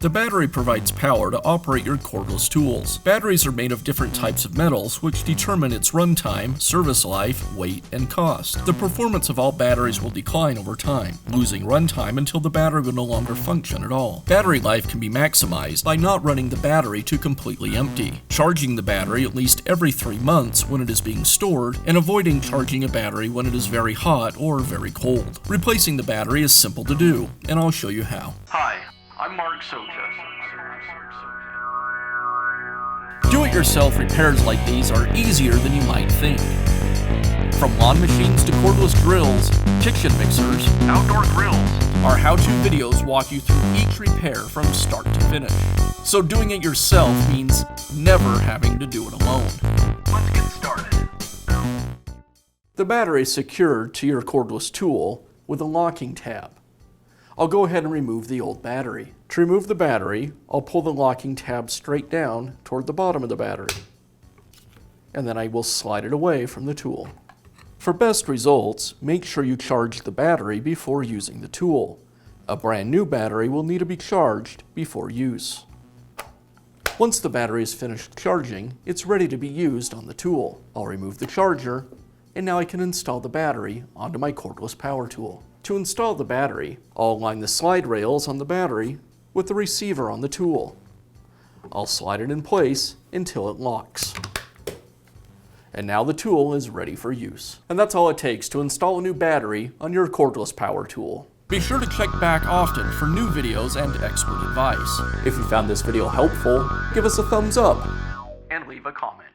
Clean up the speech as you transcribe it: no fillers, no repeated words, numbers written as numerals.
The battery provides power to operate your cordless tools. Batteries are made of different types of metals, which determine its runtime, service life, weight, and cost. The performance of all batteries will decline over time, losing runtime until the battery will no longer function at all. Battery life can be maximized by not running the battery to completely empty, charging the battery at least every 3 months when it is being stored, and avoiding charging a battery when it is very hot or very cold. Replacing the battery is simple to do, and I'll show you how. Hi, I'm Mark Socha. Do-it-yourself repairs like these are easier than you might think. From lawn machines to cordless drills, kitchen mixers, Outdoor grills. our how-to videos walk you through each repair from start to finish. So doing it yourself means never having to do it alone. Let's get started. The battery is secured to your cordless tool with a locking tab. I'll go ahead and remove the old battery. To remove the battery, I'll pull the locking tab straight down toward the bottom of the battery, and then I will slide it away from the tool. For best results, make sure you charge the battery before using the tool. A brand new battery will need to be charged before use. Once the battery is finished charging, it's ready to be used on the tool. I'll remove the charger, and now I can install the battery onto my cordless power tool. To install the battery, I'll align the slide rails on the battery with the receiver on the tool. I'll slide it in place until it locks. And now the tool is ready for use. And that's all it takes to install a new battery on your cordless power tool. Be sure to check back often for new videos and expert advice. If you found this video helpful, give us a thumbs up And leave a comment.